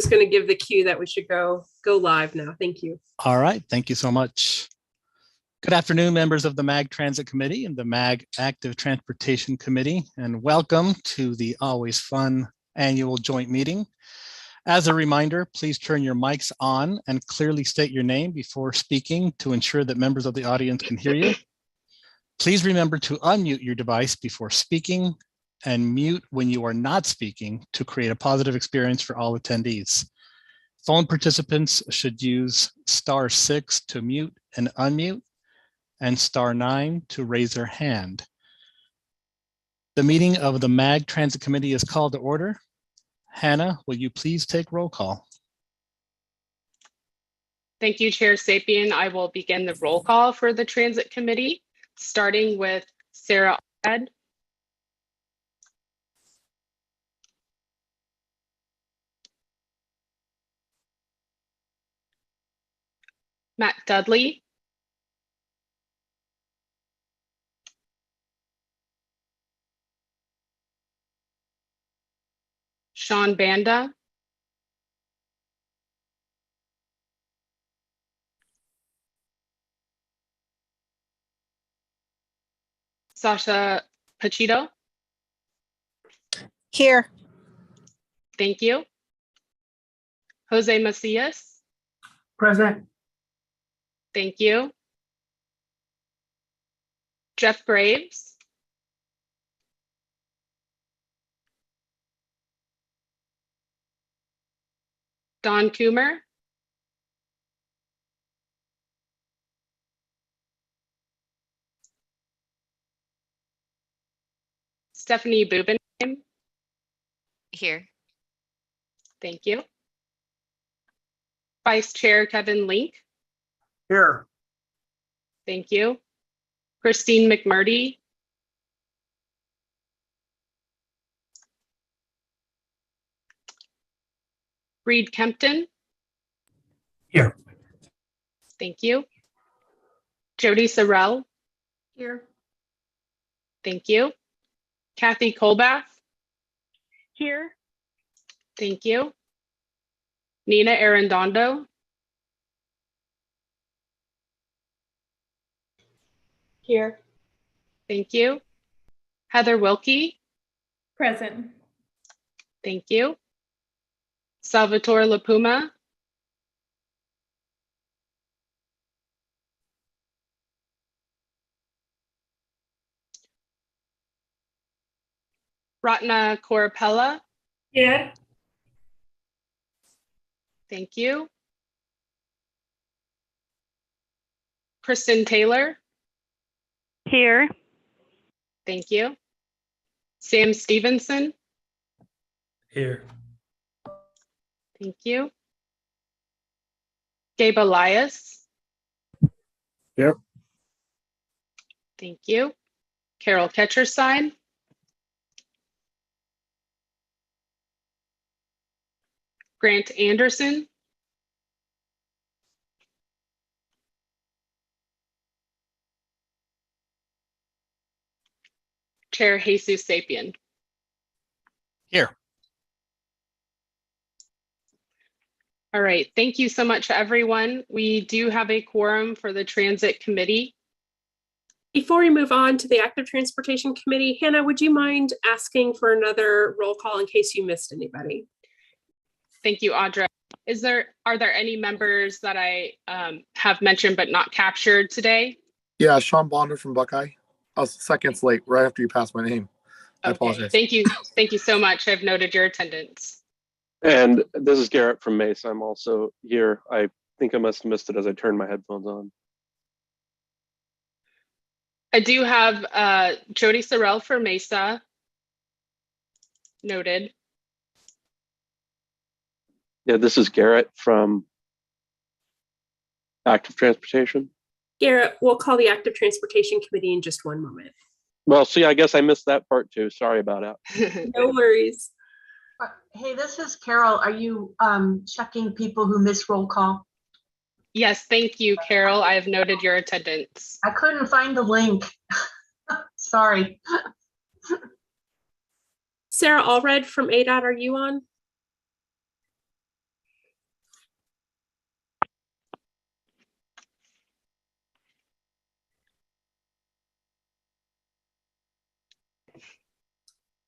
just going to give the cue that we should go live now. Thank you. All right, thank you so much. Good afternoon, members of the MAG Transit Committee and the MAG Active Transportation Committee, and welcome to the always fun annual joint meeting. As a reminder, please turn your mics on and clearly state your name before speaking to ensure that members of the audience can hear you. Please remember to unmute your device before speaking and mute when you are not speaking to create a positive experience for all attendees. Phone participants should use *6 to mute and unmute and *9 to raise their hand. The meeting of the MAG Transit Committee is called to order. Hannah, will you please take roll call? Thank you, Chair Sapien. I will begin the roll call for the Transit Committee, starting with Sarah Allred, Matt Dudley, Sean Banda, Sasha Pachito. Here. Thank you. Jose Macias. Present. Thank you. Jeff Graves. Don Coomer. Stephanie Bubenheim. Here. Thank you. Vice Chair Kevin Link. Here. Thank you. Christine McMurdy. Reed Kempton. Here. Thank you. Jody Sorrell. Here. Thank you. Kathy Colbath. Here. Thank you. Nina Arredondo. Here. Thank you. Heather Wilkie. Present. Thank you. Salvatore LaPuma. Ratna Corapella. Here. Thank you. Kristen Taylor. Here. Thank you. Sam Stevenson. Here. Thank you. Gabe Elias. Here. Thank you. Carol Ketcherstein. Grant Anderson. Chair Jesus Sapien. Here. All right, thank you so much, everyone. We do have a quorum for the Transit Committee. Before we move on to the Active Transportation Committee, Hannah, would you mind asking for another roll call in case you missed anybody? Thank you, Audra. Are there any members that I have mentioned but not captured today? Yeah, Sean Bonder from Buckeye. I was seconds late, right after you passed my name. I apologize. Thank you. Thank you so much. I've noted your attendance. And this is Garrett from Mesa. I'm also here. I think I must have missed it as I turned my headphones on. I do have Jody Sorrell for Mesa. Noted. Yeah, this is Garrett from Active Transportation. Garrett, we'll call the Active Transportation Committee in just one moment. Well, see, I guess I missed that part too. Sorry about that. No worries. Hey, this is Carol. Are you checking people who miss roll call? Yes, thank you, Carol. I have noted your attendance. I couldn't find the link. Sorry. Sarah Allred from ADOT, are you on?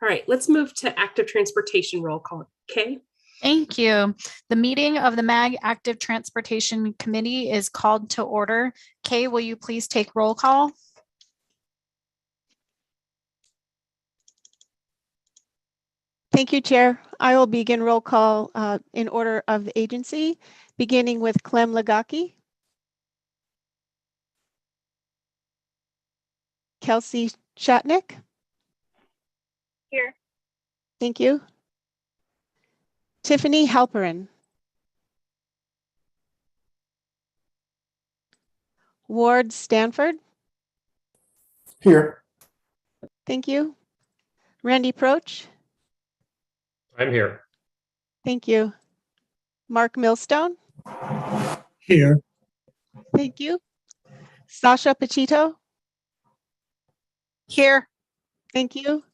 All right, let's move to active transportation roll call. Kay? Thank you. The meeting of the MAG Active Transportation Committee is called to order. Kay, will you please take roll call? Thank you, Chair. I will begin roll call in order of the agency, beginning with Clem Legaki, Kelsey Shatnick. Here. Thank you. Tiffany Halperin. Ward Stanford. Here. Thank you. Randy Proch. I'm here. Thank you. Mark Millstone. Here. Thank you. Sasha Pachito. Here. Thank you.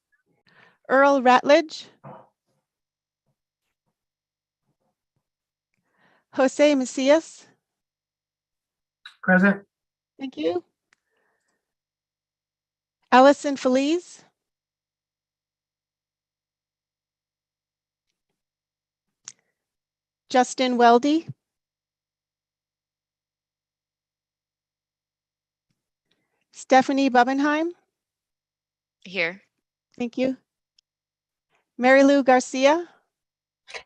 Earl Ratledge. Jose Macias. Present. Thank you. Allison Feliz. Justin Weldy. Stephanie Bubenheim. Here. Thank you. Mary Lou Garcia.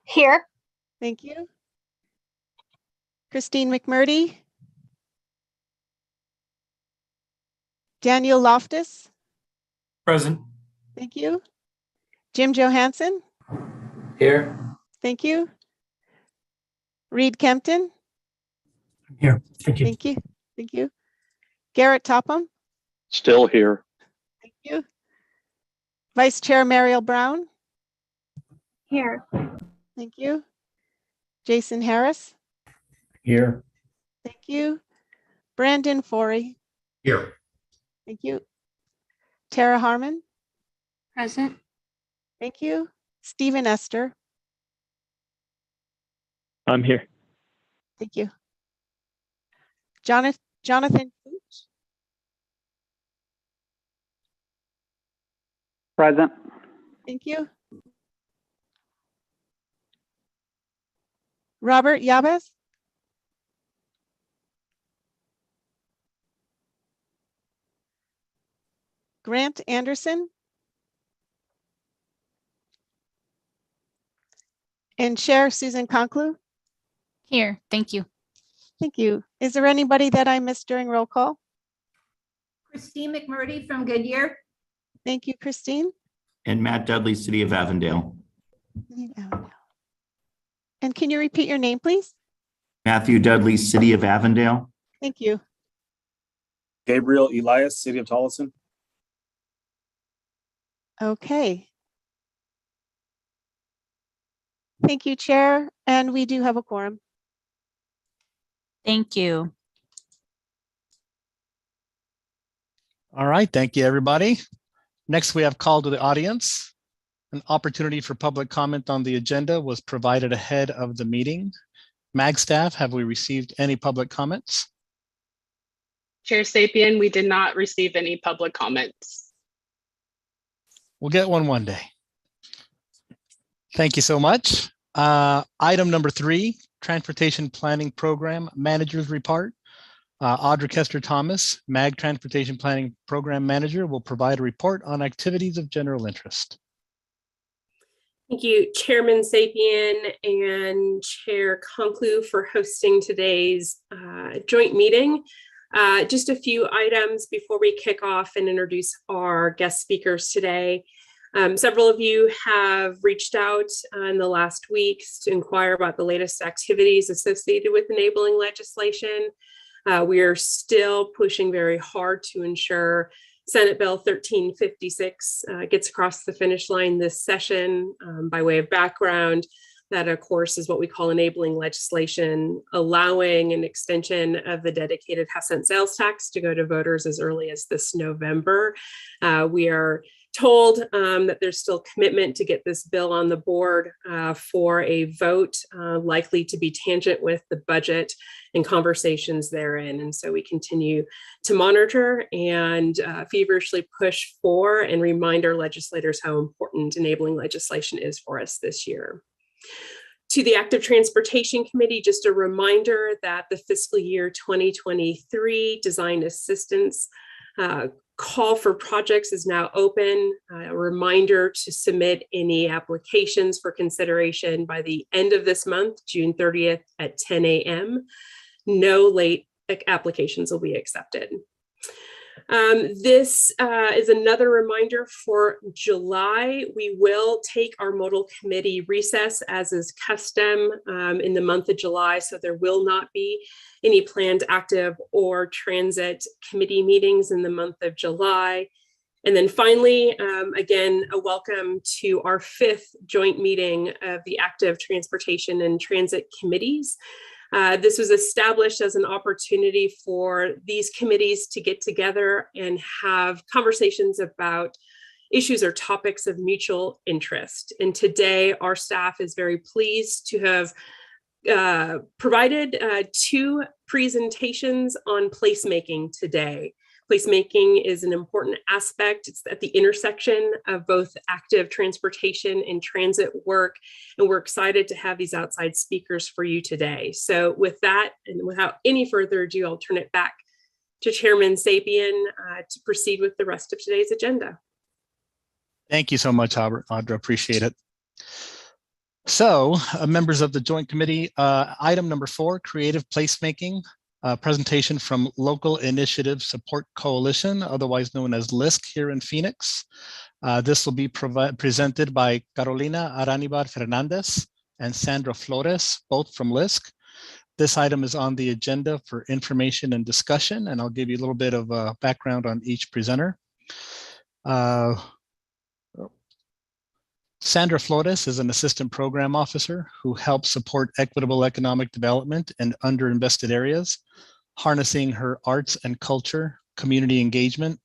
Here. Thank you. Christine McMurdy. Daniel Loftus. Present. Thank you. Jim Johansson. Here. Thank you. Reed Kempton. I'm here. Thank you. Thank you. Thank you. Garrett Topham. Still here. Thank you. Vice Chair Mariel Brown. Here. Thank you. Jason Harris. Here. Thank you. Brandon Forey. Here. Thank you. Tara Harmon. Present. Thank you. Stephen Esther. I'm here. Thank you. Jonathan Cooch. Present. Thank you. Robert Yabez. Grant Anderson. And Chair Susan Conclu. Here. Thank you. Thank you. Is there anybody that I missed during roll call? Christine McMurdy from Goodyear. Thank you, Christine. And Matt Dudley, City of Avondale. And can you repeat your name, please? Matthew Dudley, City of Avondale. Thank you. Gabriel Elias, City of Tolleson. Okay. Thank you, Chair. And we do have a quorum. Thank you. All right, thank you, everybody. Next, we have call to the audience. An opportunity for public comment on the agenda was provided ahead of the meeting. MAG staff, have we received any public comments? Chair Sapien, we did not receive any public comments. We'll get one day. Thank you so much. Item number 3, Transportation Planning Program Manager's Report. Audra Kester Thomas, MAG Transportation Planning Program Manager, will provide a report on activities of general interest. Thank you, Chairman Sapien and Chair Conclu for hosting today's joint meeting. Just a few items before we kick off and introduce our guest speakers today. Several of you have reached out in the last weeks to inquire about the latest activities associated with enabling legislation. We are still pushing very hard to ensure Senate Bill 1356 gets across the finish line this session. By way of background, that of course is what we call enabling legislation, allowing an extension of the dedicated half-cent sales tax to go to voters as early as this November. We are told that there's still commitment to get this bill on the board for a vote, likely to be tangent with the budget and conversations therein. And so we continue to monitor and feverishly push for and remind our legislators how important enabling legislation is for us this year. To the Active Transportation Committee, just a reminder that the fiscal year 2023 design assistance call for projects is now open. A reminder to submit any applications for consideration by the end of this month, June 30th at 10 a.m. No late applications will be accepted. This is another reminder for July. We will take our modal committee recess as is custom in the month of July. So there will not be any planned active or transit committee meetings in the month of July. And then finally, again, a welcome to our 5th joint meeting of the Active Transportation and Transit Committees. This was established as an opportunity for these committees to get together and have conversations about issues or topics of mutual interest. And today, our staff is very pleased to have provided 2 presentations on placemaking today. Placemaking is an important aspect. It's at the intersection of both active transportation and transit work. And we're excited to have these outside speakers for you today. So with that, and without any further ado, I'll turn it back to Chairman Sapien to proceed with the rest of today's agenda. Thank you so much, Audra. Appreciate it. So members of the Joint Committee, item number 4, creative placemaking. Presentation from Local Initiative Support Coalition, otherwise known as LISC here in Phoenix. This will be presented by Carolina Aranibar Fernandez and Sandra Flores, both from LISC. This item is on the agenda for information and discussion, and I'll give you a little bit of a background on each presenter. Sandra Flores is an assistant program officer who helps support equitable economic development in underinvested areas, harnessing her arts and culture, community engagement,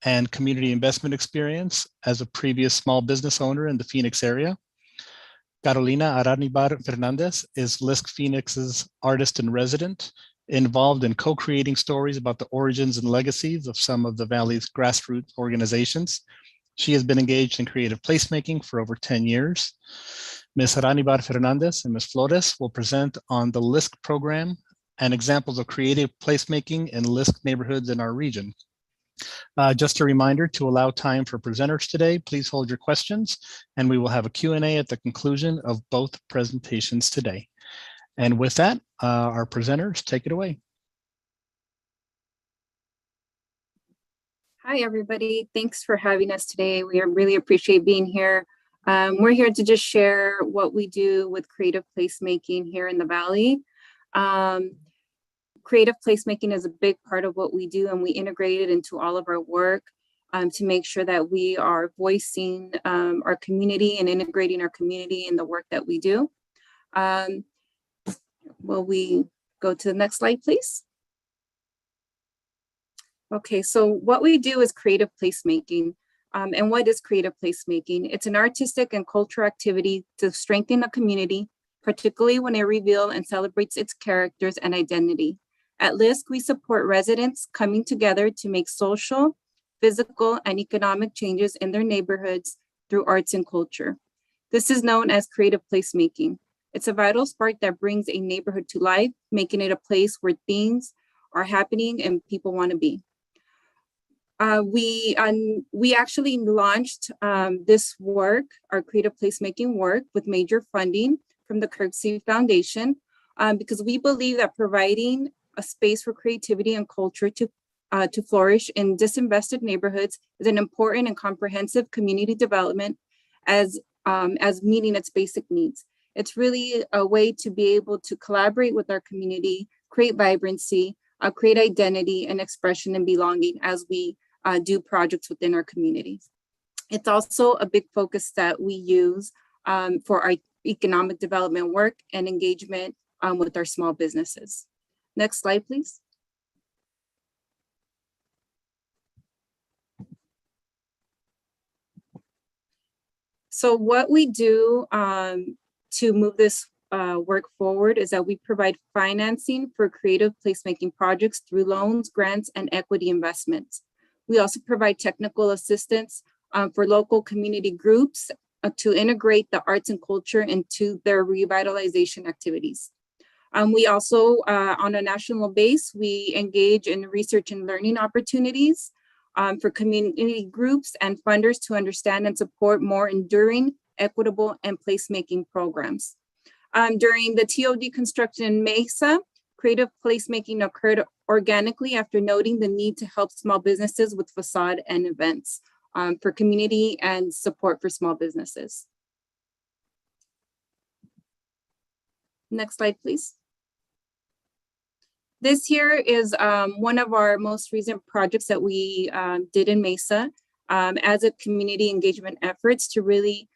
and community investment experience as a previous small business owner in the Phoenix area. Carolina Aranibar Fernandez is LISC Phoenix's artist in resident, involved in co-creating stories about the origins and legacies of some of the Valley's grassroots organizations. She has been engaged in creative placemaking for over 10 years. Ms. Aranibar Fernandez and Ms. Flores will present on the LISC program and examples of creative placemaking in LISC neighborhoods in our region. Just a reminder to allow time for presenters today, please hold your questions and we will have a Q&A at the conclusion of both presentations today. And with that, our presenters, take it away. Hi, everybody. Thanks for having us today. We really appreciate being here. We're here to just share what we do with creative placemaking here in the Valley. Creative placemaking is a big part of what we do, and we integrate it into all of our work to make sure that we are voicing our community and integrating our community in the work that we do. Will we go to the next slide, please? Okay, so what we do is creative placemaking. And what is creative placemaking? It's an artistic and cultural activity to strengthen a community, particularly when it reveals and celebrates its characters and identity. At LISC, we support residents coming together to make social, physical, and economic changes in their neighborhoods through arts and culture. This is known as creative placemaking. It's a vital spark that brings a neighborhood to life, making it a place where things are happening and people want to be. We actually launched this work, our creative placemaking work, with major funding from the Kirksey Foundation, because we believe that providing a space for creativity and culture to flourish in disinvested neighborhoods is an important and comprehensive community development as meeting its basic needs. It's really a way to be able to collaborate with our community, create vibrancy, create identity and expression and belonging as we do projects within our communities. It's also a big focus that we use for our economic development work and engagement with our small businesses. Next slide, please. So what we do to move this work forward is that we provide financing for creative placemaking projects through loans, grants, and equity investments. We also provide technical assistance for local community groups to integrate the arts and culture into their revitalization activities. We also, on a national base, we engage in research and learning opportunities for community groups and funders to understand and support more enduring, equitable, and placemaking programs. During the TOD construction in Mesa, creative placemaking occurred organically after noting the need to help small businesses with facade and events for community and support for small businesses. Next slide, please. This here is one of our most recent projects that we did in Mesa as a community engagement efforts to really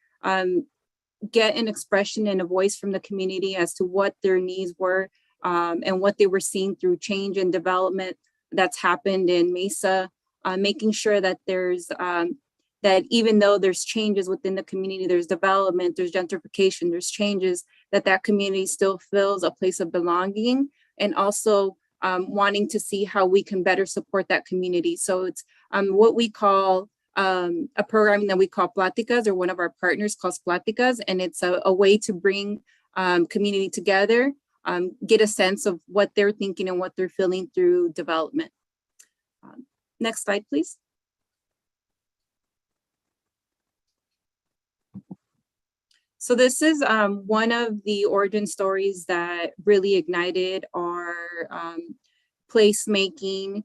get an expression and a voice from the community as to what their needs were and what they were seeing through change and development that's happened in Mesa, making sure that there's that even though there's changes within the community, there's development, there's gentrification, there's changes, that community still feels a place of belonging, and also wanting to see how we can better support that community. So it's what we call a program that we call Pláticas, or one of our partners calls Pláticas, and it's a way to bring community together, get a sense of what they're thinking and what they're feeling through development. Next slide, please. So this is one of the origin stories that really ignited our placemaking.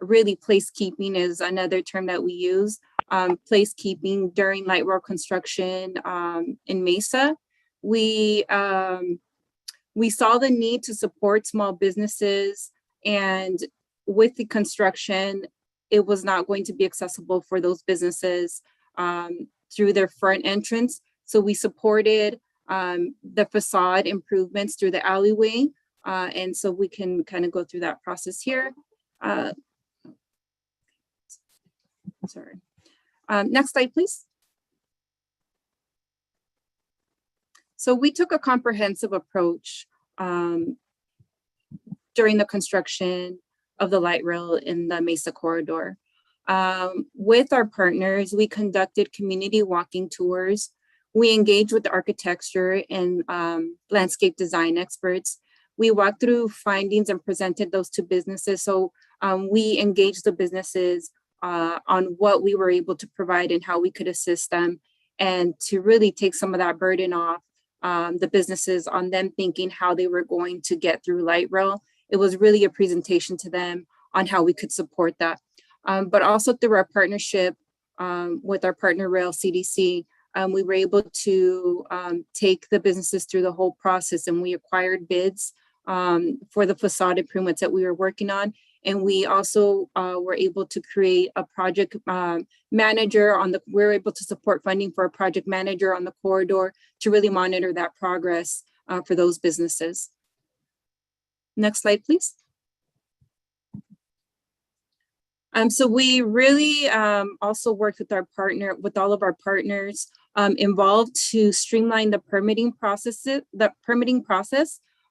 Really, placekeeping is another term that we use. Placekeeping during light rail construction in Mesa. We saw the need to support small businesses, and with the construction, it was not going to be accessible for those businesses through their front entrance. So we supported the facade improvements through the alleyway. And so we can kind of go through that process here. Sorry. Next slide, please. So we took a comprehensive approach during the construction of the light rail in the Mesa corridor. With our partners, we conducted community walking tours. We engaged with the architecture and landscape design experts. We walked through findings and presented those to businesses. So we engaged the businesses on what we were able to provide and how we could assist them, and to really take some of that burden off the businesses, on them thinking how they were going to get through light rail. It was really a presentation to them on how we could support that. But also through our partnership with our partner rail CDC, we were able to take the businesses through the whole process, and we acquired bids for the facade improvements that we were working on. And we also were able to create a project manager we're able to support funding for a project manager on the corridor to really monitor that progress for those businesses. Next slide, please. So we really also worked with all of our partners involved to streamline the permitting process.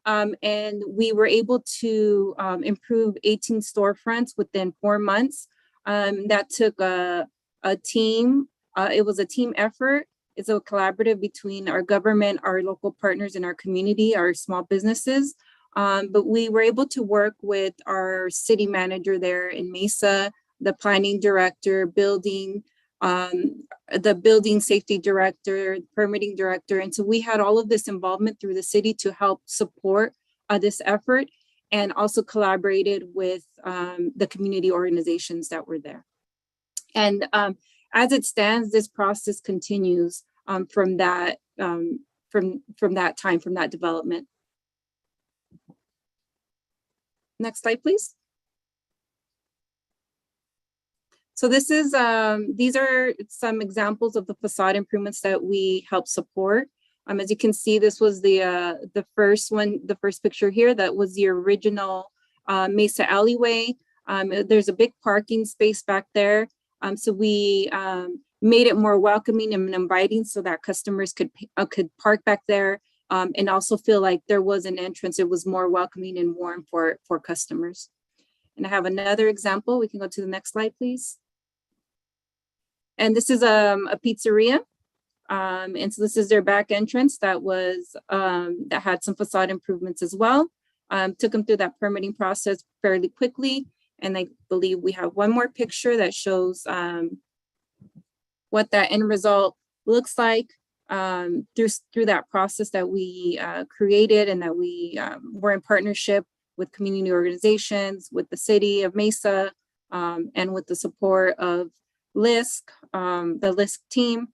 And we were able to improve 18 storefronts within 4 months. That took a team. It was a team effort. It's a collaborative between our government, our local partners, and our community, our small businesses. But we were able to work with our city manager there in Mesa, the planning director, the building safety director, permitting director. And so we had all of this involvement through the city to help support this effort, and also collaborated with the community organizations that were there. And as it stands, this process continues from that development. Next slide, please. So this is these are some examples of the facade improvements that we help support. As you can see, this was the first one, the first picture here. That was the original Mesa alleyway. There's a big parking space back there. So we made it more welcoming and inviting so that customers could park back there and also feel like there was an entrance. It was more welcoming and warm for customers. And I have another example. We can go to the next slide, please. And this is a pizzeria. And so this is their back entrance that was that had some facade improvements as well. Took them through that permitting process fairly quickly. And I believe we have one more picture that shows what that end result looks like through that process that we created and that we were in partnership with community organizations, with the city of Mesa, and with the support of LISC, the LISC team.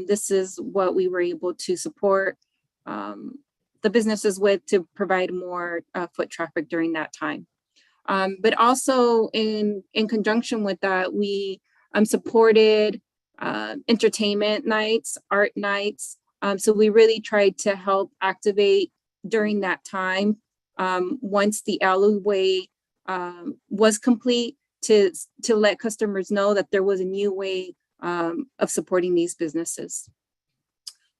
This is what we were able to support the businesses with to provide more foot traffic during that time. But also in conjunction with that, we supported entertainment nights, art nights. So we really tried to help activate during that time. Once the alleyway was complete, to let customers know that there was a new way of supporting these businesses.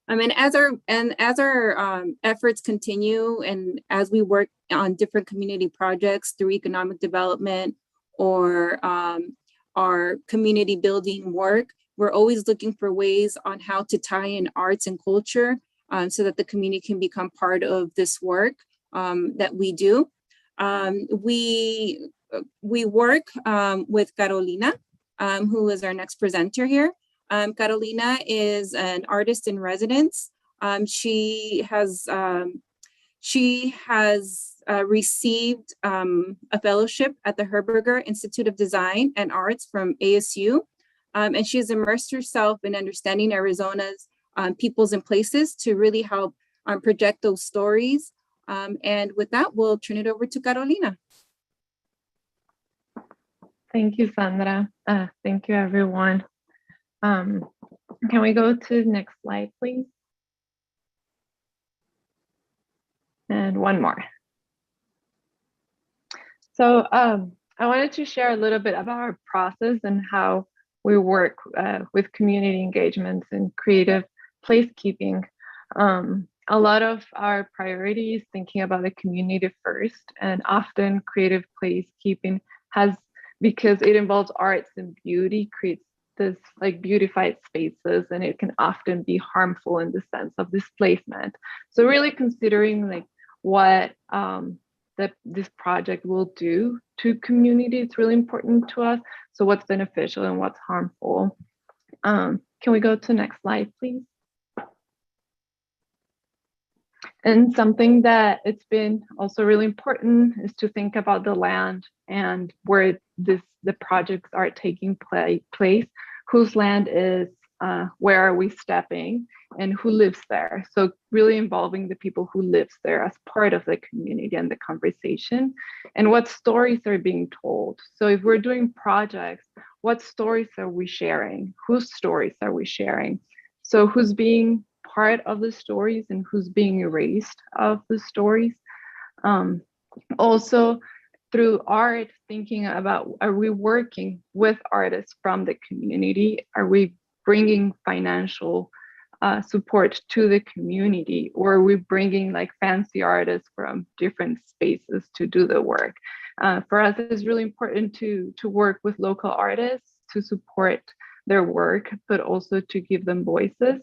And as our efforts continue, and as we work on different community projects through economic development or our community building work, we're always looking for ways on how to tie in arts and culture so that the community can become part of this work that we do. We work with Carolina, who is our next presenter here. Carolina is an artist in residence. She has received a fellowship at the Herberger Institute of Design and Arts from ASU. And she has immersed herself in understanding Arizona's peoples and places to really help project those stories. And with that, we'll turn it over to Carolina. Thank you, Sandra. Thank you, everyone. Can we go to the next slide, please? And one more. So I wanted to share a little bit about our process and how we work with community engagements and creative placekeeping. A lot of our priorities thinking about the community first, and often creative placekeeping has, because it involves arts and beauty, creates this like beautified spaces, and it can often be harmful in the sense of displacement. So really considering like what this project will do to community, it's really important to us. So what's beneficial and what's harmful. Can we go to the next slide, please? And something that it's been also really important is to think about the land and where the projects are taking place, whose land is, where are we stepping, and who lives there. So really involving the people who lives there as part of the community and the conversation, and what stories are being told. So if we're doing projects, what stories are we sharing? Whose stories are we sharing? So who's being part of the stories and who's being erased of the stories? Also, through art, thinking about, are we working with artists from the community? Are we bringing financial support to the community, or are we bringing like fancy artists from different spaces to do the work? For us, it's really important to work with local artists to support their work, but also to give them voices.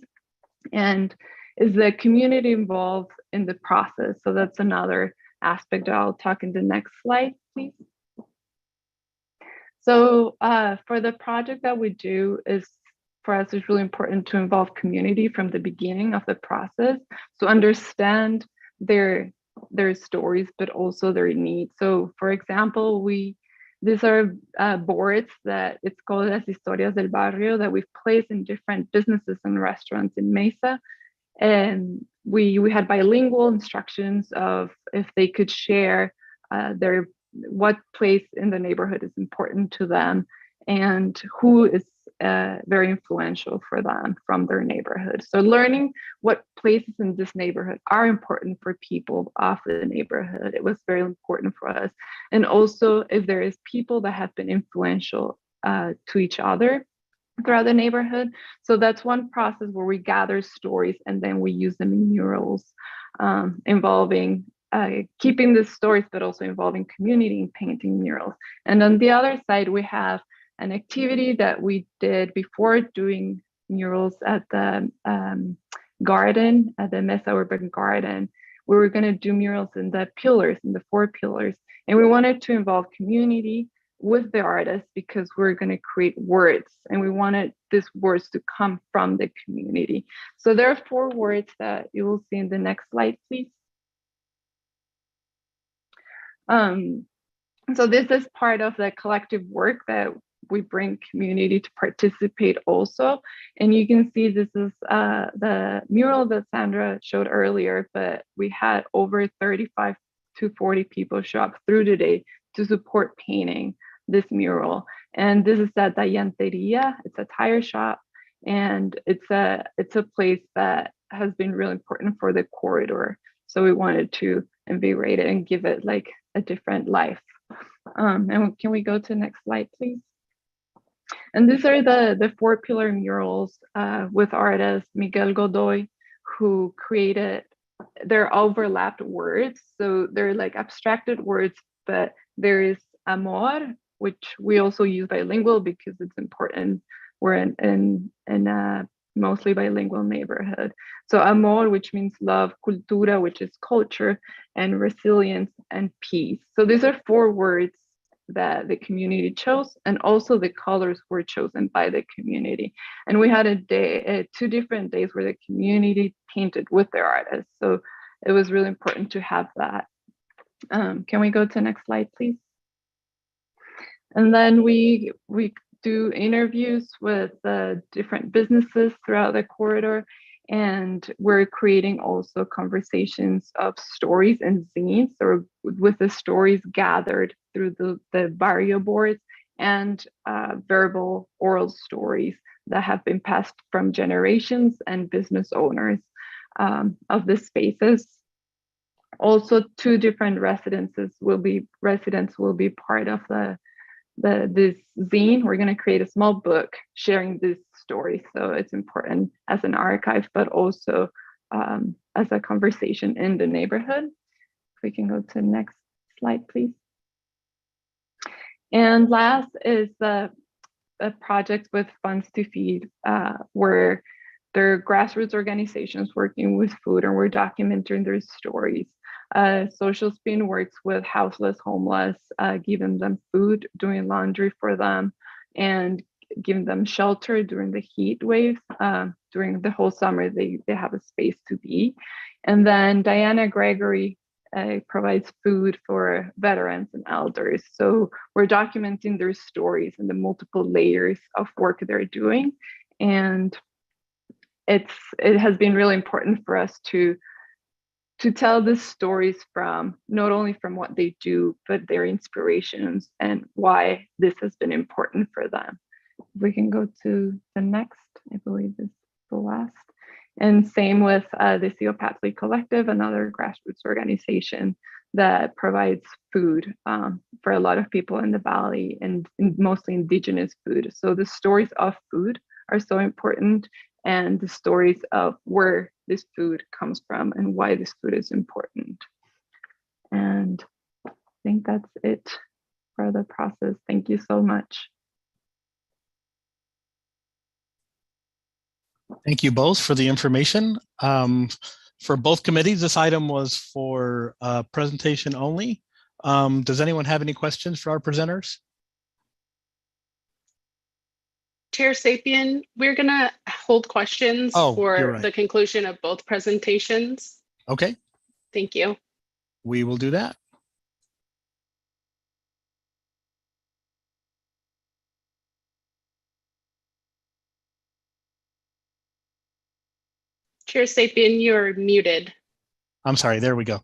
And is the community involved in the process? So that's another aspect I'll talk in the next slide, please. So for the project that we do, for us, it's really important to involve community from the beginning of the process. So understand their stories, but also their needs. So for example, these are boards that it's called Las Historias del Barrio that we've placed in different businesses and restaurants in Mesa. And we had bilingual instructions of if they could share what place in the neighborhood is important to them and who is very influential for them from their neighborhood. So learning what places in this neighborhood are important for people of the neighborhood, it was very important for us. And also if there is people that have been influential to each other, throughout the neighborhood. So that's one process where we gather stories and then we use them in murals, involving keeping the stories, but also involving community and painting murals. And on the other side, we have an activity that we did before doing murals at the garden, at the Mesa Urban Garden. We were going to do murals in the pillars, in the 4 pillars. And we wanted to involve community with the artists because we're going to create words and we wanted these words to come from the community. So there are 4 words that you will see in the next slide, please. So this is part of the collective work that we bring community to participate also. And you can see this is the mural that Sandra showed earlier, but we had over 35 to 40 people show up through the day to support painting this mural. And this is at Dayanteria. It's a tire shop, and it's a place that has been really important for the corridor. So we wanted to invigorate it and give it like a different life. And can we go to the next slide, please? And these are the 4 pillar murals with artist Miguel Godoy, who created, they're overlapped words. So they're like abstracted words, but there is amor, which we also use bilingual because it's important. We're in a mostly bilingual neighborhood. So amor, which means love, cultura, which is culture, and resilience and peace. So these are 4 words that the community chose, and also the colors were chosen by the community. And we had a day, 2 different days where the community painted with their artists. So it was really important to have that. Can we go to the next slide, please? And then we do interviews with different businesses throughout the corridor, and we're creating also conversations of stories and zines, or with the stories gathered through the barrio boards and verbal oral stories that have been passed from generations and business owners of the spaces. Also, 2 different residents will be part of this zine. We're going to create a small book sharing this story. So it's important as an archive, but also as a conversation in the neighborhood. If we can go to the next slide, please. And last is a project with Funds to Feed, where there are grassroots organizations working with food, and we're documenting their stories. Social Spin works with houseless, homeless, giving them food, doing laundry for them, and giving them shelter during the heat waves. During the whole summer, they have a space to be. And then Diana Gregory provides food for veterans and elders. So we're documenting their stories and the multiple layers of work they're doing. And it has been really important for us to tell the stories from not only from what they do, but their inspirations and why this has been important for them. We can go to the next, I believe is the last. And same with the Theo Patley Collective, another grassroots organization that provides food for a lot of people in the Valley, and mostly indigenous food. So the stories of food are so important, and the stories of where this food comes from and why this food is important. And I think that's it for the process. Thank you so much. Thank you both for the information. For both committees, this item was for presentation only. Does anyone have any questions for our presenters? Chair Sapien, we're going to hold questions for the conclusion of both presentations. Okay. Thank you. We will do that. Chair Sapien, you're muted. I'm sorry, there we go.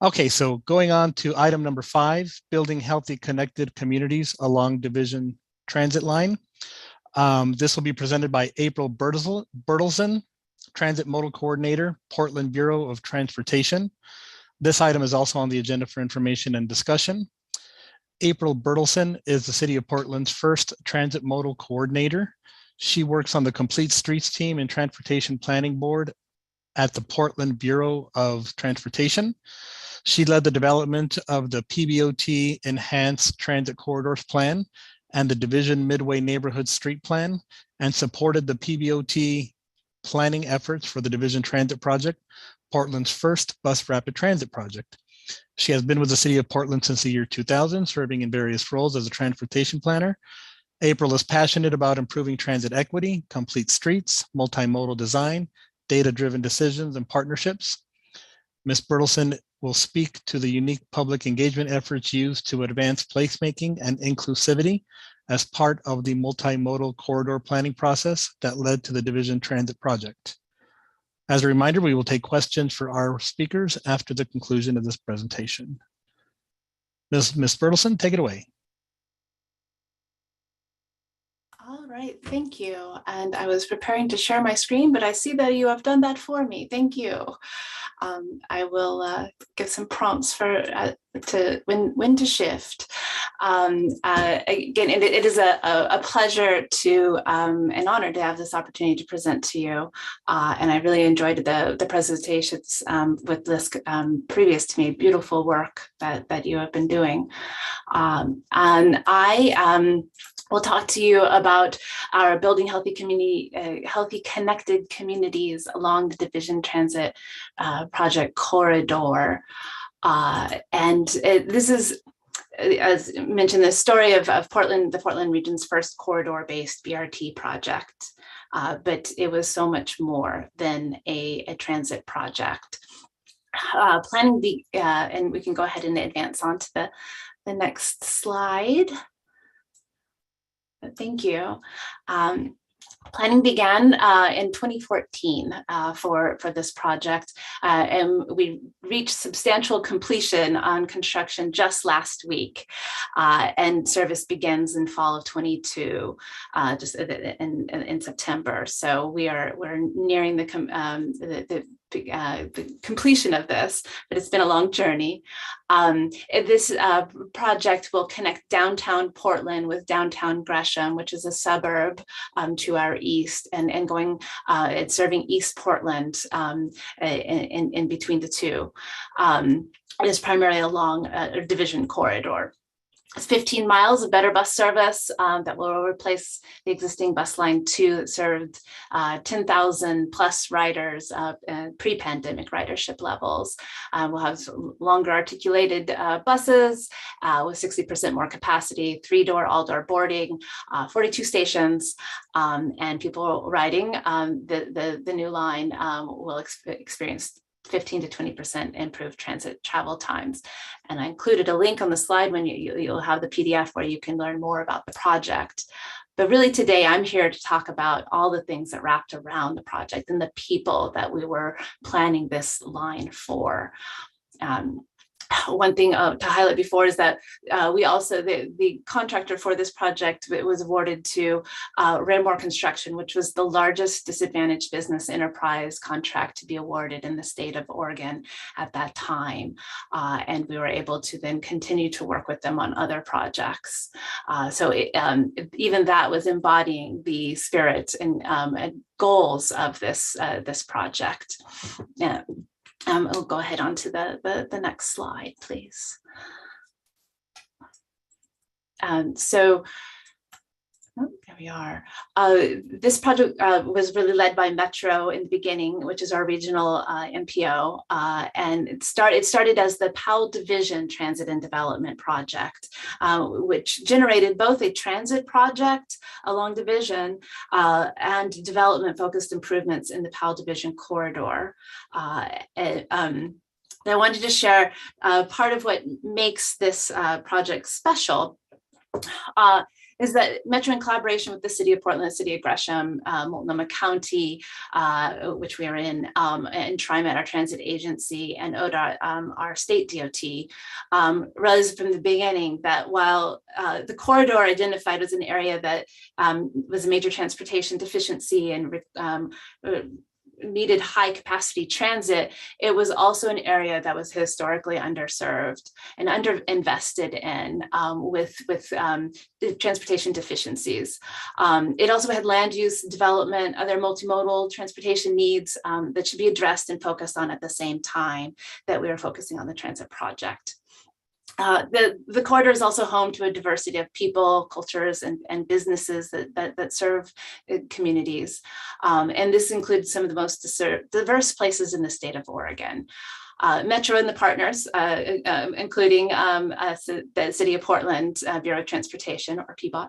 Okay, so going on to item number 5, building healthy connected communities along Division Transit Line. This will be presented by April Bertelsen, Transit Modal Coordinator, Portland Bureau of Transportation. This item is also on the agenda for information and discussion. April Bertelsen is the City of Portland's first Transit Modal Coordinator. She works on the Complete Streets team and Transportation Planning Board at the Portland Bureau of Transportation. She led the development of the PBOT Enhanced Transit Corridors Plan and the Division Midway Neighborhood Street Plan, and supported the PBOT planning efforts for the Division Transit Project, Portland's first bus rapid transit project. She has been with the City of Portland since the year 2000, serving in various roles as a transportation planner. April is passionate about improving transit equity, complete streets, multimodal design, data-driven decisions, and partnerships. Ms. Bertelsen will speak to the unique public engagement efforts used to advance placemaking and inclusivity as part of the multimodal corridor planning process that led to the Division Transit Project. As a reminder, we will take questions for our speakers after the conclusion of this presentation. Ms. Bertelsen, take it away. All right, thank you. And I was preparing to share my screen, but I see that you have done that for me. Thank you. I will give some prompts for to when to shift. Again, it is a pleasure to an honor to have this opportunity to present to you. And I really enjoyed the presentations with this previous to me. Beautiful work that you have been doing. And I we'll talk to you about our building healthy community, healthy connected communities along the Division Transit Project corridor. And this is, as mentioned, the story of Portland, the Portland region's first corridor-based BRT project. But it was so much more than a transit project. Planning and we can go ahead and advance on to the next slide. Thank you. Planning began in 2014 for this project, and we reached substantial completion on construction just last week, and service begins in fall of 22, just in September. So we're nearing the completion of this, but it's been a long journey. This project will connect downtown Portland with downtown Gresham, which is a suburb to our east, and going and serving East Portland in between the two. It is primarily along a division corridor. It's 15 miles of better bus service that will replace the existing bus line 2 that served 10,000 plus riders pre-pandemic ridership levels. We'll have longer articulated buses with 60% more capacity, 3-door, all-door boarding, 42 stations, and people riding the new line will experience 15 to 20% improved transit travel times. And I included a link on the slide when you'll have the PDF where you can learn more about the project. But really today I'm here to talk about all the things that wrapped around the project and the people that we were planning this line for. One thing to highlight before is that we also, the contractor for this project, it was awarded to Raymore Construction, which was the largest disadvantaged business enterprise contract to be awarded in the state of Oregon at that time. And we were able to then continue to work with them on other projects. So even that was embodying the spirit and goals of this project. Yeah. We'll go ahead on to the next slide, please. There we are. This project was really led by Metro in the beginning, which is our regional MPO, and it started as the Powell-Division Transit and Development Project, which generated both a transit project along Division and development-focused improvements in the Powell-Division corridor. I wanted to share part of what makes this project special. Is that Metro in collaboration with the City of Portland, the City of Gresham, Multnomah County, which we are in, and TriMet, our transit agency, and ODOT, our state DOT, realized from the beginning that while the corridor identified as an area that was a major transportation deficiency and needed high capacity transit, it was also an area that was historically underserved and underinvested in with the transportation deficiencies. It also had land use development, other multimodal transportation needs that should be addressed and focused on at the same time that we were focusing on the transit project. The corridor is also home to a diversity of people, cultures, and businesses that serve communities. And this includes some of the most diverse places in the state of Oregon. Metro and the partners, including the City of Portland Bureau of Transportation, or PBOT.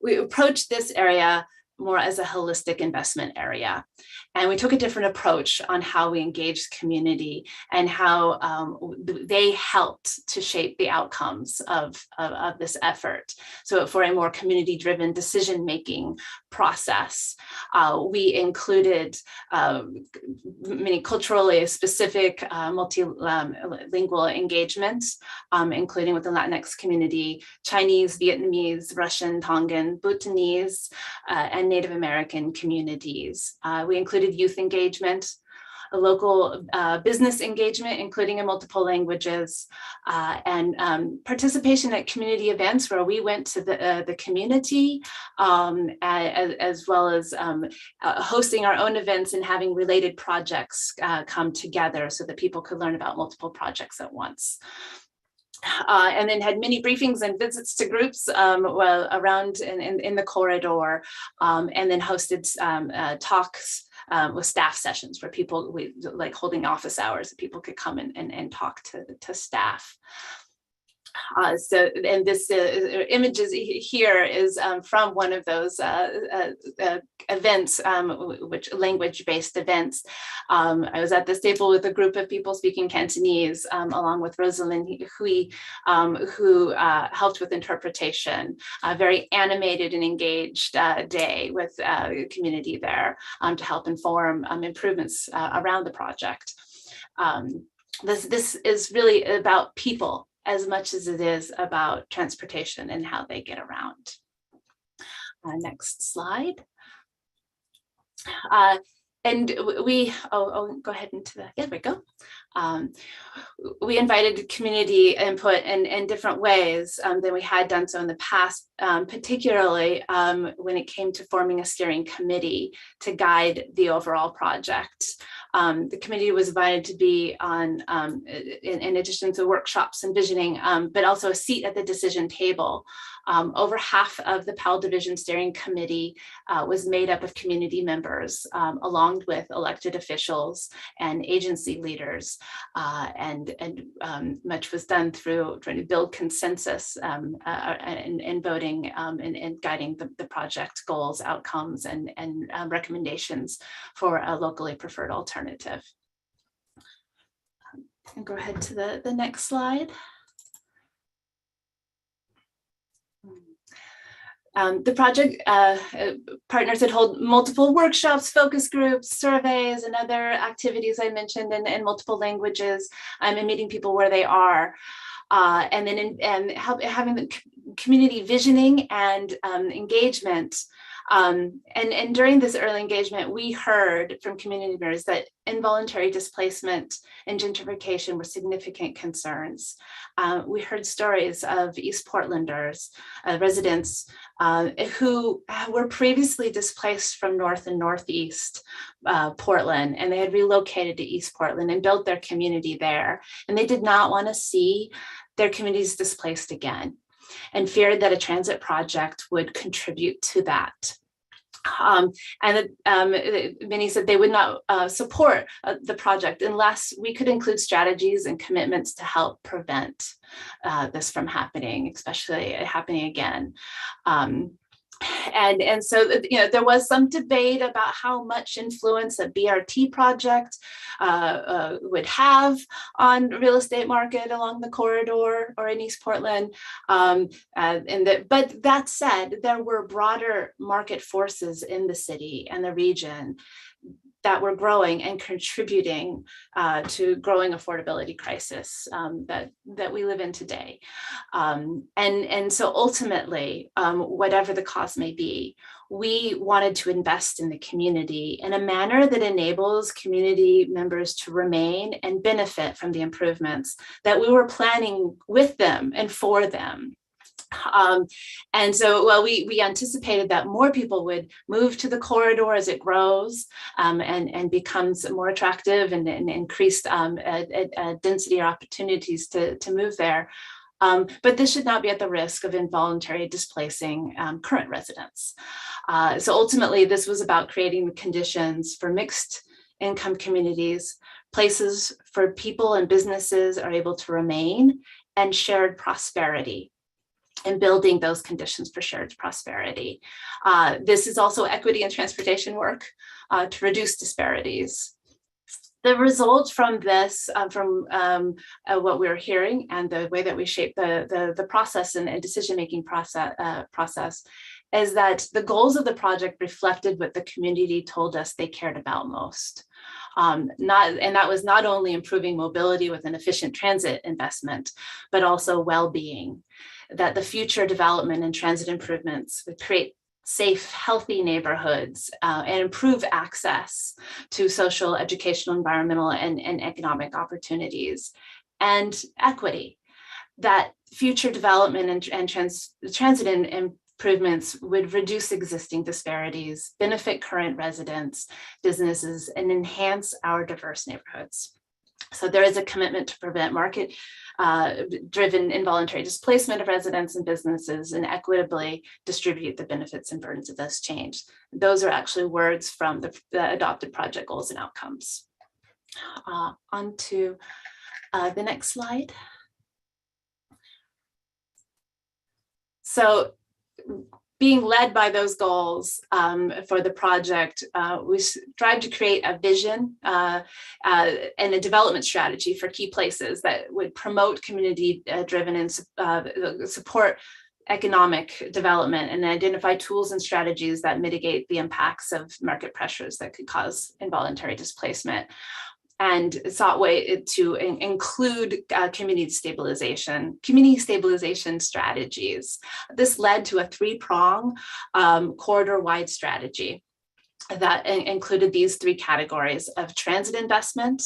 We approached this area more as a holistic investment area. And we took a different approach on how we engaged community and how they helped to shape the outcomes of this effort. So for a more community-driven decision-making process, we included many culturally specific multilingual engagements, including with the Latinx community, Chinese, Vietnamese, Russian, Tongan, Bhutanese, and Native American communities. We included youth engagement, a local business engagement, including in multiple languages, and participation at community events where we went to the community, as well as hosting our own events and having related projects come together so that people could learn about multiple projects at once. And then had many briefings and visits to groups around in the corridor, and then hosted talks with staff sessions where people, like holding office hours, people could come and talk to staff. And this images here is from one of those events, which language-based events. I was at this table with a group of people speaking Cantonese, along with Rosalind Hui, who helped with interpretation. A very animated and engaged day with community there to help inform improvements around the project. This is really about people as much as it is about transportation and how they get around. Next slide. And we, go ahead into the, there we go. We invited community input in different ways than we had done so in the past, particularly when it came to forming a steering committee to guide the overall project. The committee was invited to be on, in addition to workshops and visioning, but also a seat at the decision table. Over half of the Powell-Division steering committee was made up of community members, along with elected officials and agency leaders, and much was done through trying to build consensus in voting and guiding the project goals, outcomes, and recommendations for a locally preferred alternative. And go ahead to the next slide. The project partners had held multiple workshops, focus groups, surveys, and other activities I mentioned in multiple languages, and meeting people where they are. And then having the community visioning and engagement. And during this early engagement, we heard from community members that involuntary displacement and gentrification were significant concerns. We heard stories of East Portlanders, residents who were previously displaced from North and Northeast Portland, and they had relocated to East Portland and built their community there. And they did not want to see their communities displaced again, and feared that a transit project would contribute to that. Many said they would not support the project unless we could include strategies and commitments to help prevent this from happening, especially happening again. And so, you know, there was some debate about how much influence a BRT project would have on real estate market along the corridor or in East Portland. But that said, there were broader market forces in the city and the region that were growing and contributing to growing affordability crisis that we live in today. And so ultimately, whatever the cost may be, we wanted to invest in the community in a manner that enables community members to remain and benefit from the improvements that we were planning with them and for them. And so, well, we anticipated that more people would move to the corridor as it grows and becomes more attractive and increased density or opportunities to move there. But this should not be at the risk of involuntary displacing current residents. So ultimately, this was about creating the conditions for mixed income communities, places for people and businesses are able to remain, and shared prosperity, and building those conditions for shared prosperity. This is also equity and transportation work to reduce disparities. The result from this, what we're hearing and the way that we shape the process and decision-making process is that the goals of the project reflected what the community told us they cared about most. And that was not only improving mobility with an efficient transit investment, but also well-being, that the future development and transit improvements would create safe, healthy neighborhoods and improve access to social, educational, environmental, and economic opportunities, and equity, that future development and transit improvements would reduce existing disparities, benefit current residents, businesses, and enhance our diverse neighborhoods. So there is a commitment to prevent market-driven involuntary displacement of residents and businesses and equitably distribute the benefits and burdens of this change. Those are actually words from the adopted project goals and outcomes. On to the next slide. So, being led by those goals for the project, we strive to create a vision and a development strategy for key places that would promote community-driven and support economic development, and identify tools and strategies that mitigate the impacts of market pressures that could cause involuntary displacement, and sought way to include community stabilization strategies. This led to a three-prong corridor-wide strategy that included these three categories of transit investment,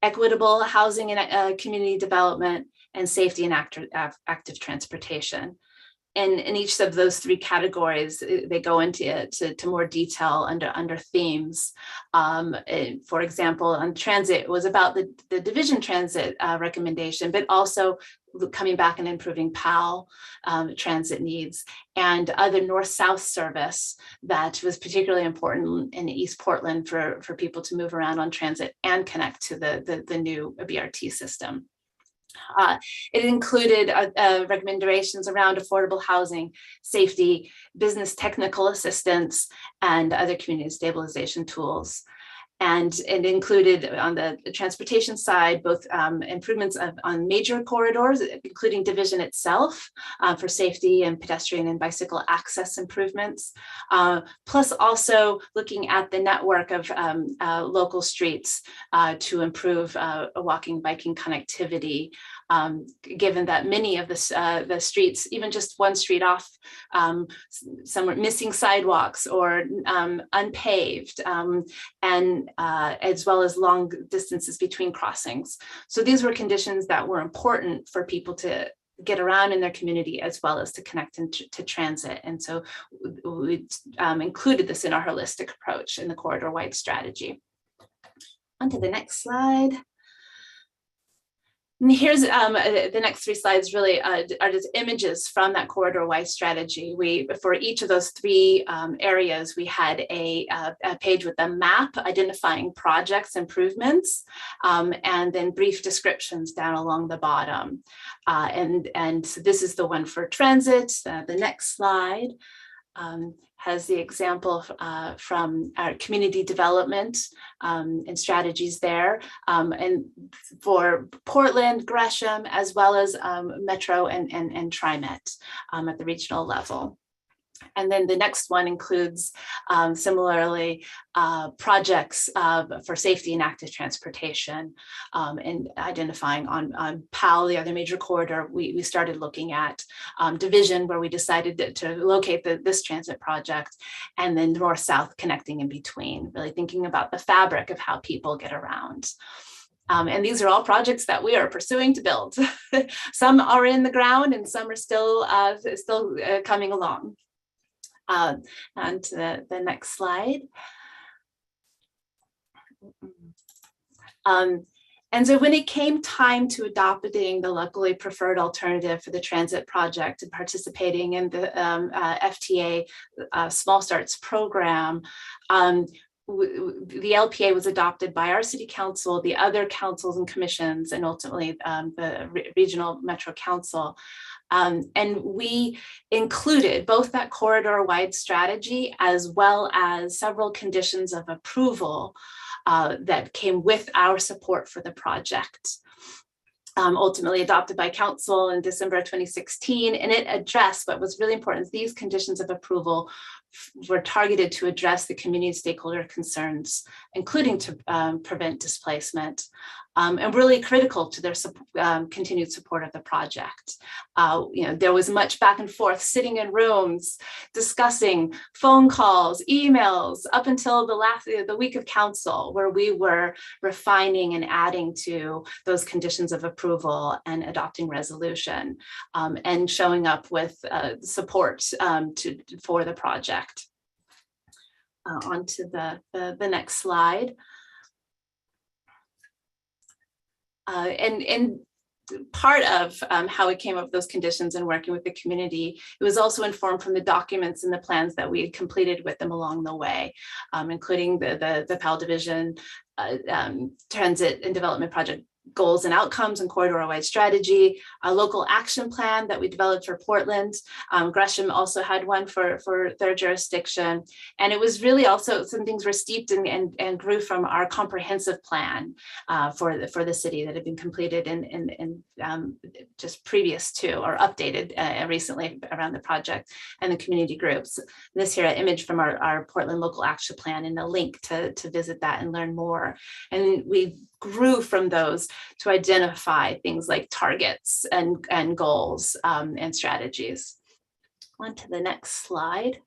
equitable housing and community development, and safety and active transportation. And in each of those three categories, they go into more detail under themes. For example, on transit, it was about the division transit recommendation, but also coming back and improving Powell transit needs, and other north-south service that was particularly important in East Portland for people to move around on transit and connect to the new BRT system. It included recommendations around affordable housing, safety, business technical assistance, and other community stabilization tools. And it included on the transportation side, both improvements on major corridors, including division itself for safety and pedestrian and bicycle access improvements, plus also looking at the network of local streets to improve walking, biking connectivity, given that many of the streets, even just one street off, somewhere missing sidewalks or unpaved, and as well as long distances between crossings. So these were conditions that were important for people to get around in their community as well as to connect to transit. And so we included this in our holistic approach in the corridor-wide strategy. On to the next slide. And here's the next three slides really are just images from that corridor-wide strategy. For each of those three areas, we had a page with a map identifying projects, improvements, and then brief descriptions down along the bottom. And so this is the one for transit. The next slide has the example from our community development and strategies there, and for Portland, Gresham, as well as Metro and TriMet at the regional level. And then the next one includes similarly projects for safety and active transportation, and identifying on Powell, the other major corridor. We started looking at Division, where we decided to locate this transit project, and then north-south connecting in between, really thinking about the fabric of how people get around. And these are all projects that we are pursuing to build. Some are in the ground and some are still coming along. On to the next slide. And so when it came time to adopting the locally preferred alternative for the transit project and participating in the FTA Small Starts program, the LPA was adopted by our city council, the other councils and commissions, and ultimately the regional metro council. And we included both that corridor-wide strategy as well as several conditions of approval that came with our support for the project. Ultimately adopted by council in December 2016, and it addressed what was really important. These conditions of approval were targeted to address the community stakeholder concerns, including to prevent displacement, and really critical to their continued support of the project. There was much back and forth, sitting in rooms, discussing, phone calls, emails, up until the week of council, where we were refining and adding to those conditions of approval and adopting resolution, and showing up with support for the project. On to the next slide. And part of how we came up with those conditions and working with the community, it was also informed from the documents and the plans that we had completed with them along the way, including the Powell-Division Transit and Development Project goals and outcomes and corridor-wide strategy, a local action plan that we developed for Portland. Gresham also had one for their jurisdiction. And it was really also, some things were steeped and grew from our comprehensive plan for the city that had been completed in just previous to or updated recently around the project and the community groups. This here, an image from our Portland local action plan and a link to visit that and learn more. And we grew from those to identify things like targets and goals and strategies. On to the next slide.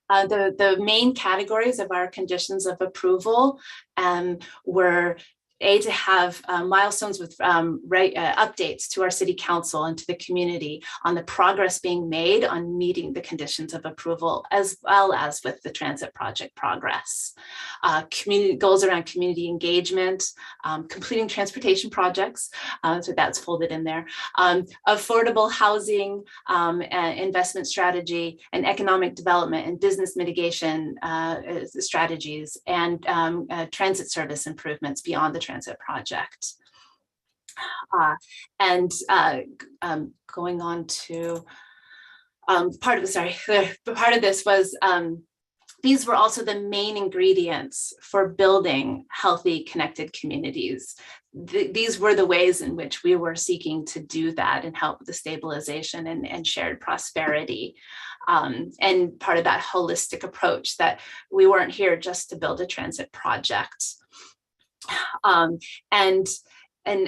The main categories of our conditions of approval were to have milestones with updates to our city council and to the community on the progress being made on meeting the conditions of approval, as well as with the transit project progress. Community goals around community engagement, completing transportation projects, so that's folded in there, affordable housing, investment strategy, and economic development and business mitigation strategies, and transit service improvements beyond the transit project. Going on to part of this was these were also the main ingredients for building healthy, connected communities. These were the ways in which we were seeking to do that and help with the stabilization and shared prosperity. And part of that holistic approach, that we weren't here just to build a transit project. And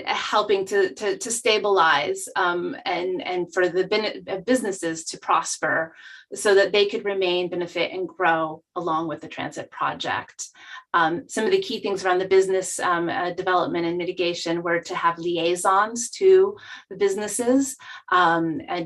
helping to stabilize and for the businesses to prosper so that they could remain, benefit, and grow along with the transit project. Some of the key things around the business development and mitigation were to have liaisons to the businesses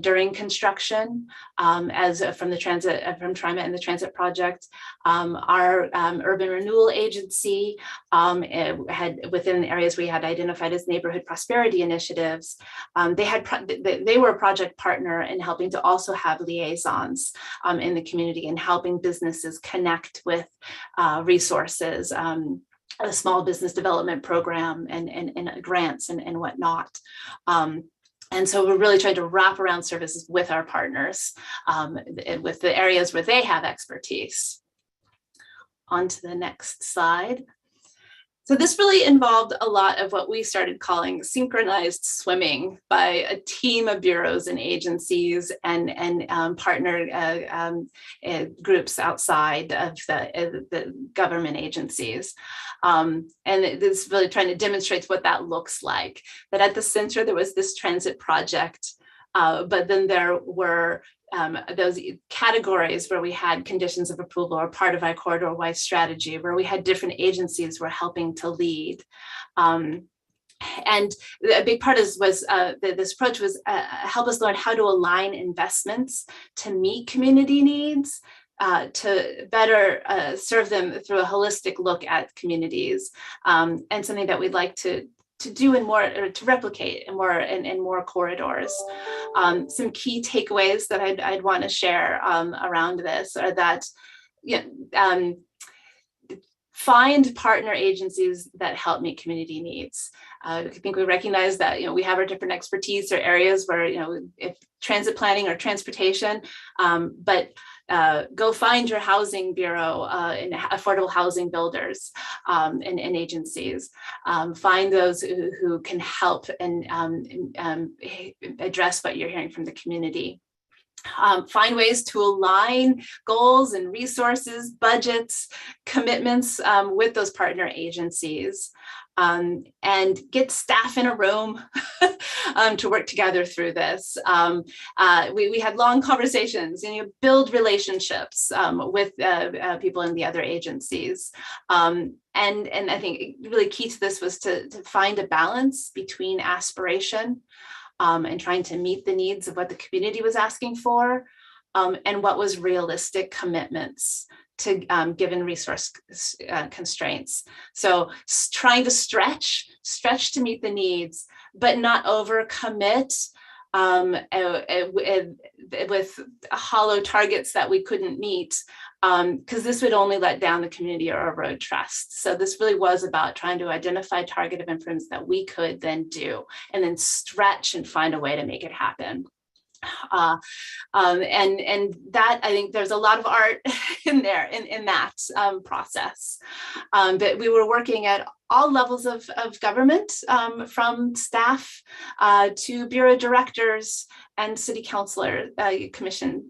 during construction, as from TriMet and the transit project. Our urban renewal agency had, within areas we had identified as neighborhood prosperity initiatives, they were a project partner in helping to also have liaisons in the community and helping businesses connect with resources, a small business development program and grants and whatnot. And so we're really trying to wrap around services with our partners, with the areas where they have expertise. On to the next slide. So this really involved a lot of what we started calling synchronized swimming by a team of bureaus and agencies and partner groups outside of the government agencies. And this is really trying to demonstrate what that looks like. That at the center, there was this transit project, but then there were those categories where we had conditions of approval or part of our corridor-wide strategy, where we had different agencies were helping to lead. And a big part was this approach was help us learn how to align investments to meet community needs, to better serve them through a holistic look at communities, and something that we'd like to do in more, or to replicate in more corridors. Some key takeaways that I'd want to share around this are that, find partner agencies that help meet community needs. I think we recognize that we have our different expertise or areas where if transit planning or transportation, but go find your housing bureau and affordable housing builders and agencies. Find those who can help and address what you're hearing from the community. Find ways to align goals and resources, budgets, commitments with those partner agencies. And get staff in a room to work together through this. We had long conversations and build relationships with people in the other agencies. And I think really key to this was to find a balance between aspiration and trying to meet the needs of what the community was asking for, and what was realistic commitments to given resource constraints. So trying to stretch to meet the needs, but not overcommit with hollow targets that we couldn't meet, because this would only let down the community or erode trust. So this really was about trying to identify targeted improvements that we could then do, and then stretch and find a way to make it happen. And that, I think there's a lot of art in there in that process. But we were working at all levels of government, from staff to bureau directors and city councilor commission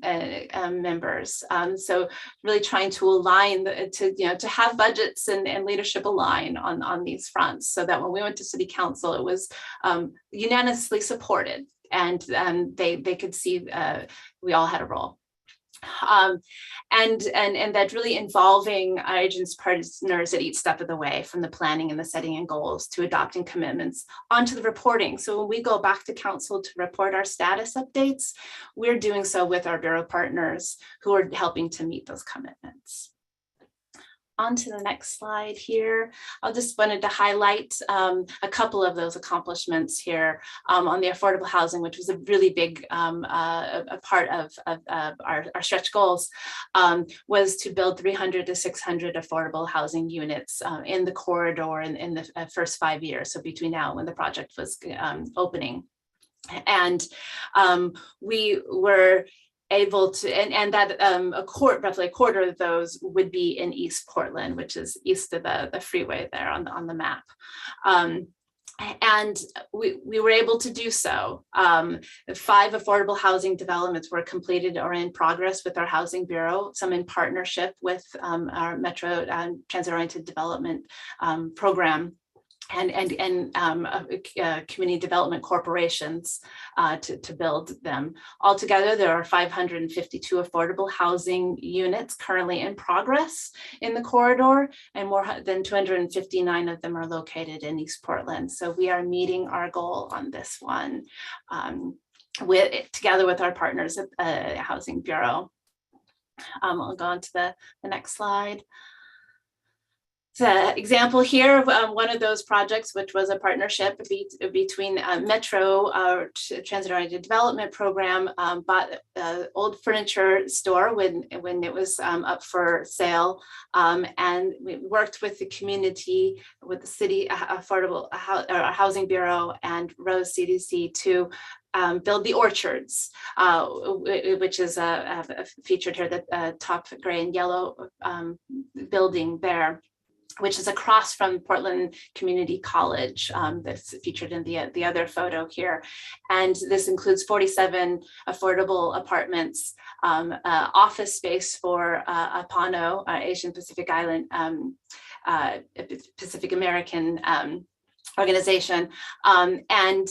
members. So really trying to align to have budgets and leadership align on these fronts, so that when we went to city council, it was unanimously supported. And they could see we all had a role. And that really involving our agents partners at each step of the way, from the planning and the setting and goals to adopting commitments onto the reporting. So when we go back to council to report our status updates, we're doing so with our bureau partners who are helping to meet those commitments. On to the next slide here. I just wanted to highlight a couple of those accomplishments here on the affordable housing, which was a really big a part of our stretch goals, was to build 300 to 600 affordable housing units in the corridor in the first 5 years. So between now and when the project was opening. And we were able to, and that roughly a quarter of those would be in East Portland, which is east of the freeway there on the map. And we were able to do so. 5 affordable housing developments were completed or in progress with our housing bureau, some in partnership with our Metro Transit-Oriented Development Program, and community development corporations to build them. Altogether, there are 552 affordable housing units currently in progress in the corridor, and more than 259 of them are located in East Portland. So we are meeting our goal on this one together with our partners at the Housing Bureau. I'll go on to the next slide. The example here of one of those projects, which was a partnership between Metro, our Transit-Oriented Development Program, bought an old furniture store when it was up for sale, and we worked with the community, with the city affordable housing bureau and Rose CDC to build the orchards, which is featured here, the top gray and yellow building there. which is across from Portland Community College, that's featured in the other photo here. And this includes 47 affordable apartments, office space for Apano, Asian Pacific Island, Pacific American organization, and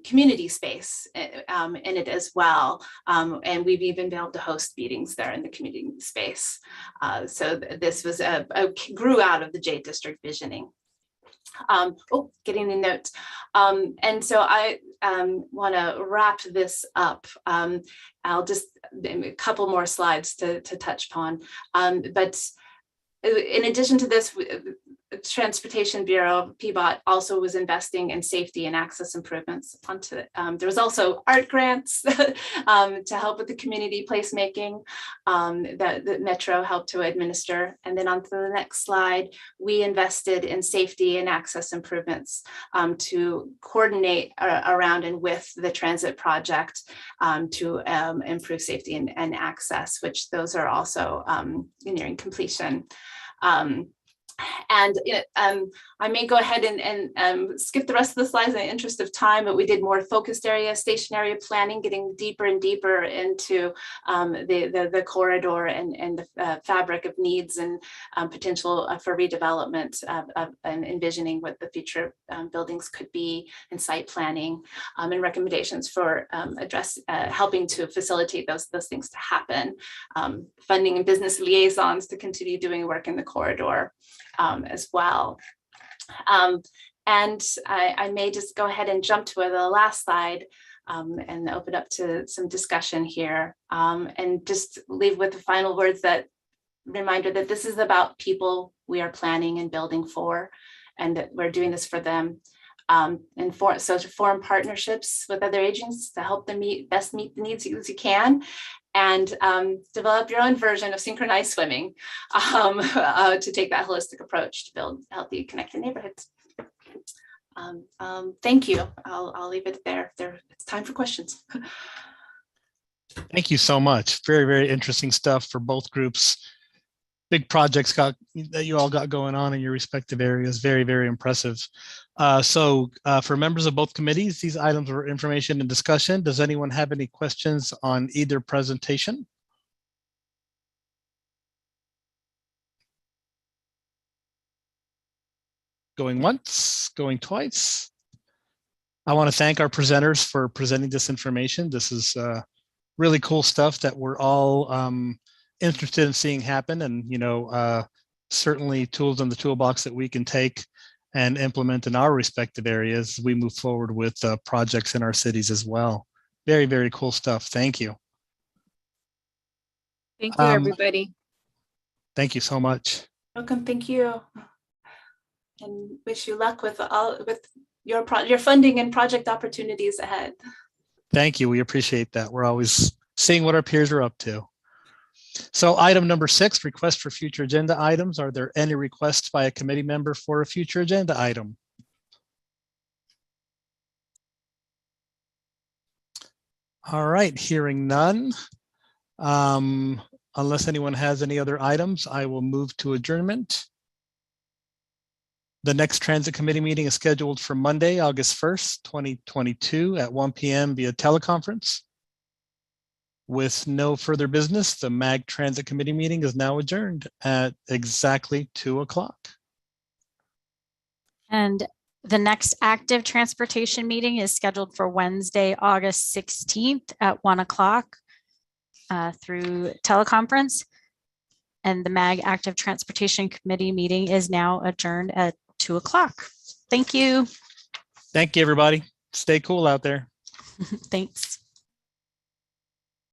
community space in it as well. And we've even been able to host meetings there in the community space. So this was grew out of the J District visioning. Getting the notes. And so I want to wrap this up. I'll just a couple more slides to touch upon. But in addition to this, Transportation Bureau, PBOT, also was investing in safety and access improvements onto it. There was also art grants to help with the community placemaking that Metro helped to administer. And then on to the next slide, we invested in safety and access improvements to coordinate around and with the transit project to improve safety and access, which those are also nearing completion. And I may go ahead and skip the rest of the slides in the interest of time, but we did more focused area, station area planning, getting deeper and deeper into the corridor and the fabric of needs and potential for redevelopment and envisioning what the future buildings could be, and site planning and recommendations for helping to facilitate those things to happen. Funding and business liaisons to continue doing work in the corridor as well. And I may just go ahead and jump to the last slide and open up to some discussion here, and just leave with the final words, that reminder that this is about people we are planning and building for, and that we're doing this for them. So to form partnerships with other agencies to help them best meet the needs as you can, and develop your own version of synchronized swimming to take that holistic approach to build healthy, connected neighborhoods. Thank you. I'll leave it there. It's time for questions. Thank you so much. Very, very interesting stuff for both groups. Big projects that you all got going on in your respective areas. Very, very impressive. So for members of both committees, these items were information and discussion. Does anyone have any questions on either presentation? Going once, going twice. I want to thank our presenters for presenting this information. This is really cool stuff that we're all interested in seeing happen, and certainly tools in the toolbox that we can take and implement in our respective areas. We move forward with projects in our cities as well. Very, very cool stuff. Thank you. Thank you, everybody. Thank you so much. Welcome. Thank you. And wish you luck with your funding and project opportunities ahead. Thank you. We appreciate that. We're always seeing what our peers are up to. So item number 6, request for future agenda items. Are there any requests by a committee member for a future agenda item? All right, hearing none. Unless anyone has any other items, I will move to adjournment. The next Transit Committee meeting is scheduled for Monday, August 1st, 2022 at 1 p.m. via teleconference. With no further business, the MAG Transit Committee meeting is now adjourned at exactly 2 o'clock. And the next active transportation meeting is scheduled for Wednesday, August 16th at 1 o'clock through teleconference. And the MAG Active Transportation Committee meeting is now adjourned at 2 o'clock. Thank you. Thank you, everybody. Stay cool out there. Thanks.